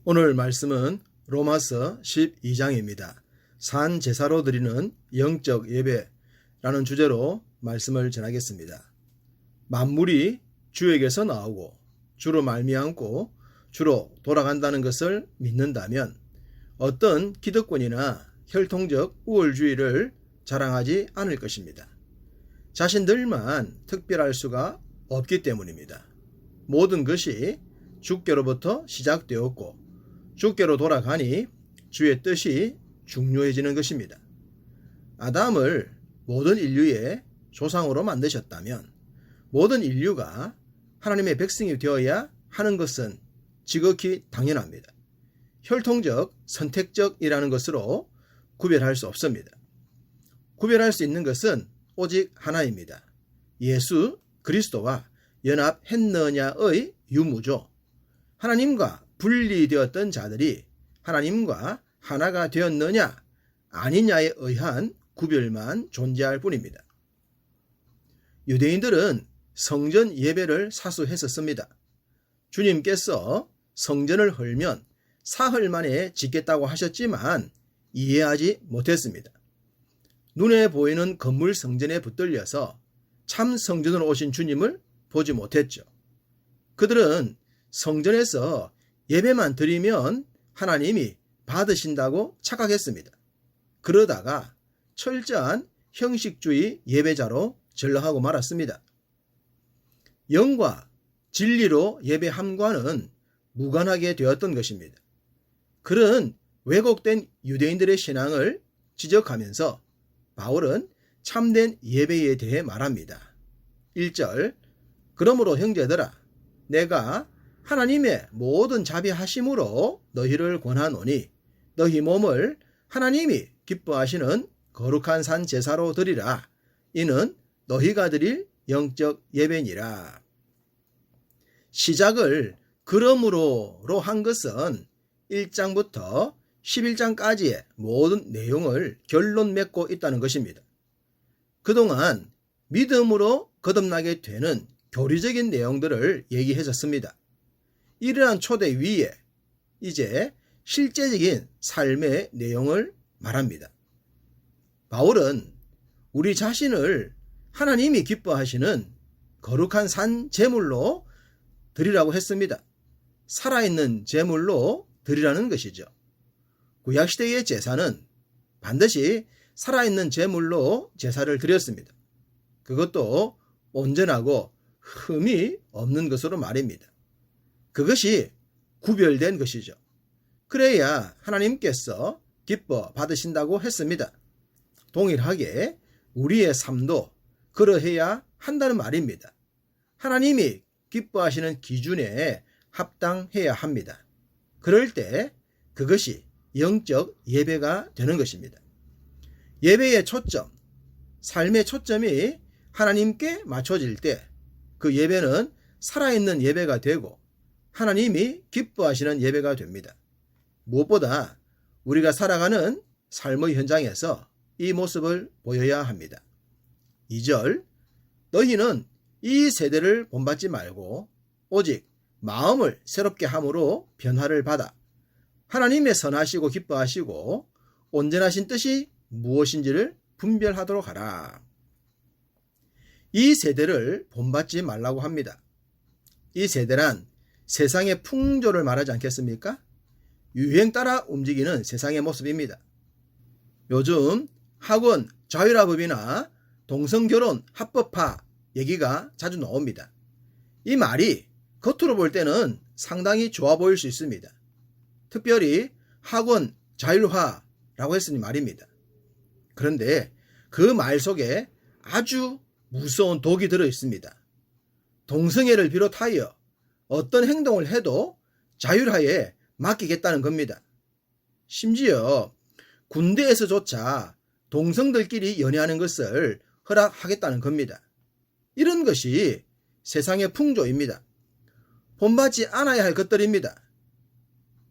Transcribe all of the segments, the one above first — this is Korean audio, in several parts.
오늘 말씀은 로마서 12장입니다. 산 제사로 드리는 영적 예배라는 주제로 말씀을 전하겠습니다. 만물이 주에게서 나오고 주로 말미암고 주로 돌아간다는 것을 믿는다면 어떤 기득권이나 혈통적 우월주의를 자랑하지 않을 것입니다. 자신들만 특별할 수가 없기 때문입니다. 모든 것이 주께로부터 시작되었고 주께로 돌아가니 주의 뜻이 중요해지는 것입니다. 아담을 모든 인류의 조상으로 만드셨다면 모든 인류가 하나님의 백성이 되어야 하는 것은 지극히 당연합니다. 혈통적, 선택적이라는 것으로 구별할 수 없습니다. 구별할 수 있는 것은 오직 하나입니다. 예수 그리스도와 연합했느냐의 유무죠. 하나님과 분리되었던 자들이 하나님과 하나가 되었느냐 아니냐에 의한 구별만 존재할 뿐입니다. 유대인들은 성전 예배를 사수했었습니다. 주님께서 성전을 헐면 사흘 만에 짓겠다고 하셨지만 이해하지 못했습니다. 눈에 보이는 건물 성전에 붙들려서 참 성전으로 오신 주님을 보지 못했죠. 그들은 성전에서 예배만 드리면 하나님이 받으신다고 착각했습니다. 그러다가 철저한 형식주의 예배자로 전락하고 말았습니다. 영과 진리로 예배함과는 무관하게 되었던 것입니다. 그런 왜곡된 유대인들의 신앙을 지적하면서 바울은 참된 예배에 대해 말합니다. 1절 그러므로 형제들아 내가 하나님의 모든 자비하심으로 너희를 권하노니 너희 몸을 하나님이 기뻐하시는 거룩한 산 제사로 드리라. 이는 너희가 드릴 영적 예배니라. 시작을 그러므로로 한 것은 1장부터 11장까지의 모든 내용을 결론 맺고 있다는 것입니다. 그동안 믿음으로 거듭나게 되는 교리적인 내용들을 얘기했었습니다. 이러한 초대 위에 이제 실제적인 삶의 내용을 말합니다. 바울은 우리 자신을 하나님이 기뻐하시는 거룩한 산 제물로 드리라고 했습니다. 살아있는 제물로 드리라는 것이죠. 구약시대의 제사는 반드시 살아있는 제물로 제사를 드렸습니다. 그것도 온전하고 흠이 없는 것으로 말입니다. 그것이 구별된 것이죠. 그래야 하나님께서 기뻐 받으신다고 했습니다. 동일하게 우리의 삶도 그러해야 한다는 말입니다. 하나님이 기뻐하시는 기준에 합당해야 합니다. 그럴 때 그것이 영적 예배가 되는 것입니다. 예배의 초점, 삶의 초점이 하나님께 맞춰질 때 그 예배는 살아있는 예배가 되고 하나님이 기뻐하시는 예배가 됩니다. 무엇보다 우리가 살아가는 삶의 현장에서 이 모습을 보여야 합니다. 2절 너희는 이 세대를 본받지 말고 오직 마음을 새롭게 함으로 변화를 받아 하나님의 선하시고 기뻐하시고 온전하신 뜻이 무엇인지를 분별하도록 하라. 이 세대를 본받지 말라고 합니다. 이 세대란 세상의 풍조를 말하지 않겠습니까? 유행 따라 움직이는 세상의 모습입니다. 요즘 학원 자율학업이나 동성결혼 합법화 얘기가 자주 나옵니다. 이 말이 겉으로 볼 때는 상당히 좋아 보일 수 있습니다. 특별히 학원 자율화라고 했으니 말입니다. 그런데 그 말 속에 아주 무서운 독이 들어 있습니다. 동성애를 비롯하여 어떤 행동을 해도 자율화에 맡기겠다는 겁니다. 심지어 군대에서조차 동성들끼리 연애하는 것을 허락하겠다는 겁니다. 이런 것이 세상의 풍조입니다. 본받지 않아야 할 것들입니다.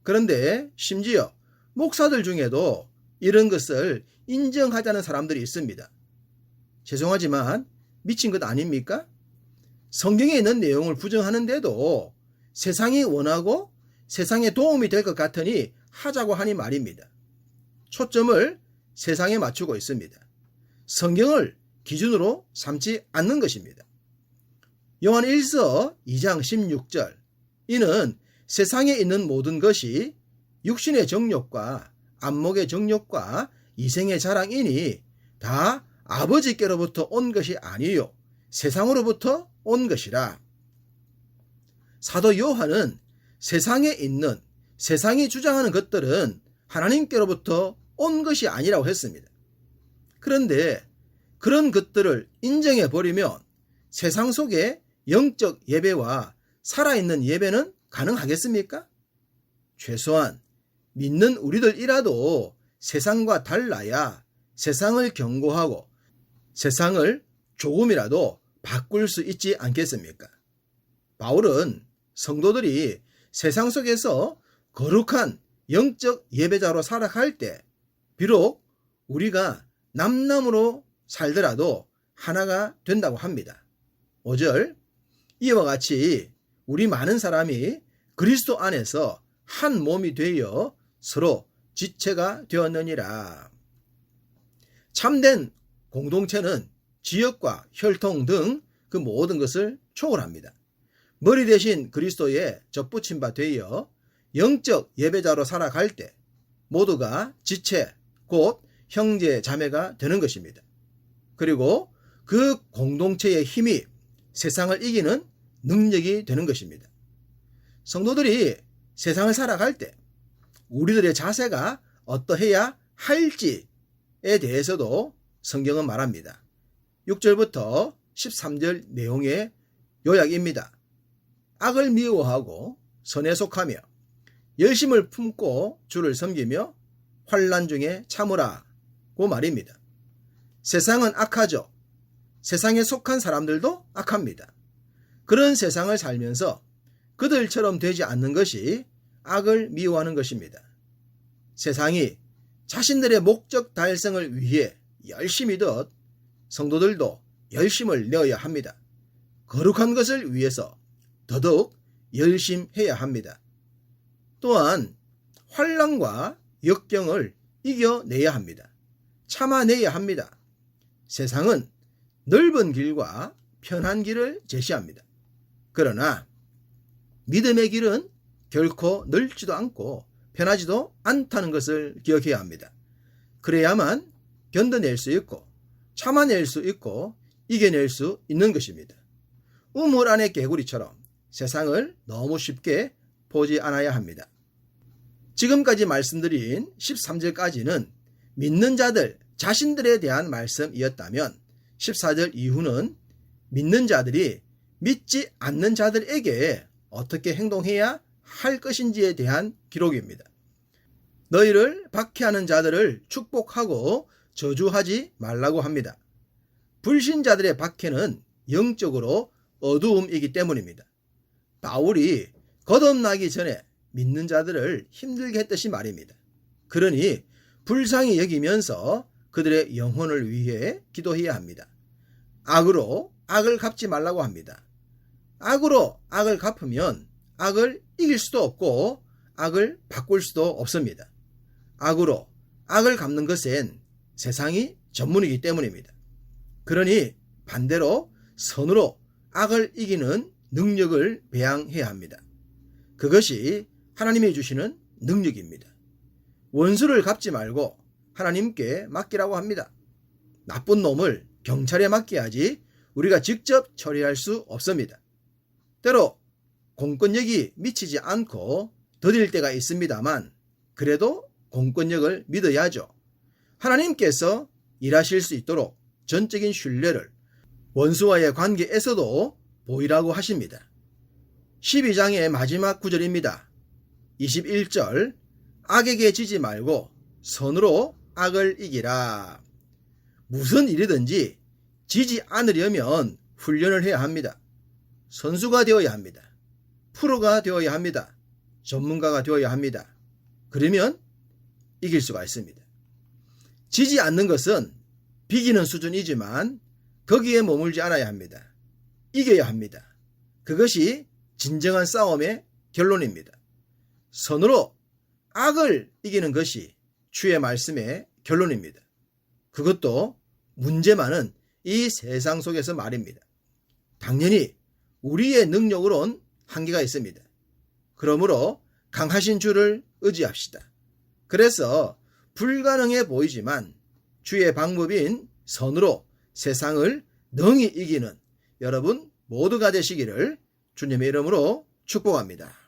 그런데 심지어 목사들 중에도 이런 것을 인정하자는 사람들이 있습니다. 죄송하지만 미친 것 아닙니까? 성경에 있는 내용을 부정하는데도 세상이 원하고 세상에 도움이 될 것 같으니 하자고 하니 말입니다. 초점을 세상에 맞추고 있습니다. 성경을 기준으로 삼지 않는 것입니다. 요한 1서 2장 16절 이는 세상에 있는 모든 것이 육신의 정욕과 안목의 정욕과 이생의 자랑이니 다 아버지께로부터 온 것이 아니요 세상으로부터 온 것이라. 사도 요한은 세상에 있는 세상이 주장하는 것들은 하나님께로부터 온 것이 아니라고 했습니다. 그런데 그런 것들을 인정해 버리면 세상 속에 영적 예배와 살아있는 예배는 가능하겠습니까? 최소한 믿는 우리들이라도 세상과 달라야 세상을 경고하고 세상을 조금이라도 바꿀 수 있지 않겠습니까? 바울은 성도들이 세상 속에서 거룩한 영적 예배자로 살아갈 때 비록 우리가 남남으로 살더라도 하나가 된다고 합니다. 5절 이와 같이 우리 많은 사람이 그리스도 안에서 한 몸이 되어 서로 지체가 되었느니라. 참된 공동체는 지역과 혈통 등 그 모든 것을 초월합니다. 머리 대신 그리스도에 접붙임 바 되어 영적 예배자로 살아갈 때 모두가 지체 곧 형제 자매가 되는 것입니다. 그리고 그 공동체의 힘이 세상을 이기는 능력이 되는 것입니다. 성도들이 세상을 살아갈 때 우리들의 자세가 어떠해야 할지에 대해서도 성경은 말합니다. 6절부터 13절 내용의 요약입니다. 악을 미워하고 선에 속하며 열심을 품고 주를 섬기며 환난 중에 참으라고 말입니다. 세상은 악하죠. 세상에 속한 사람들도 악합니다. 그런 세상을 살면서 그들처럼 되지 않는 것이 악을 미워하는 것입니다. 세상이 자신들의 목적 달성을 위해 열심히듯 성도들도 열심을 내어야 합니다. 거룩한 것을 위해서 더더욱 열심해야 합니다. 또한 환난과 역경을 이겨내야 합니다. 참아내야 합니다. 세상은 넓은 길과 편한 길을 제시합니다. 그러나 믿음의 길은 결코 넓지도 않고 편하지도 않다는 것을 기억해야 합니다. 그래야만 견뎌낼 수 있고 참아낼 수 있고 이겨낼 수 있는 것입니다. 우물 안의 개구리처럼 세상을 너무 쉽게 보지 않아야 합니다. 지금까지 말씀드린 13절까지는 믿는 자들 자신들에 대한 말씀이었다면 14절 이후는 믿는 자들이 믿지 않는 자들에게 어떻게 행동해야 할 것인지에 대한 기록입니다. 너희를 박해하는 자들을 축복하고 저주하지 말라고 합니다. 불신자들의 박해는 영적으로 어두움이기 때문입니다. 바울이 거듭나기 전에 믿는 자들을 힘들게 했듯이 말입니다. 그러니 불쌍히 여기면서 그들의 영혼을 위해 기도해야 합니다. 악으로 악을 갚지 말라고 합니다. 악으로 악을 갚으면 악을 이길 수도 없고 악을 바꿀 수도 없습니다. 악으로 악을 갚는 것엔 세상이 전문이기 때문입니다. 그러니 반대로 선으로 악을 이기는 능력을 배양해야 합니다. 그것이 하나님이 주시는 능력입니다. 원수를 갚지 말고 하나님께 맡기라고 합니다. 나쁜 놈을 경찰에 맡겨야지 우리가 직접 처리할 수 없습니다. 때로 공권력이 미치지 않고 더딜 때가 있습니다만 그래도 공권력을 믿어야죠. 하나님께서 일하실 수 있도록 전적인 신뢰를 원수와의 관계에서도 보이라고 하십니다. 12장의 마지막 구절입니다. 21절 악에게 지지 말고 선으로 악을 이기라. 무슨 일이든지 지지 않으려면 훈련을 해야 합니다. 선수가 되어야 합니다. 프로가 되어야 합니다. 전문가가 되어야 합니다. 그러면 이길 수가 있습니다. 지지 않는 것은 비기는 수준이지만 거기에 머물지 않아야 합니다. 이겨야 합니다. 그것이 진정한 싸움의 결론입니다. 선으로 악을 이기는 것이 주의 말씀의 결론입니다. 그것도 문제 많은 이 세상 속에서 말입니다. 당연히 우리의 능력으론 한계가 있습니다. 그러므로 강하신 주를 의지합시다. 그래서 불가능해 보이지만 주의 방법인 선으로 세상을 능히 이기는 여러분 모두가 되시기를 주님의 이름으로 축복합니다.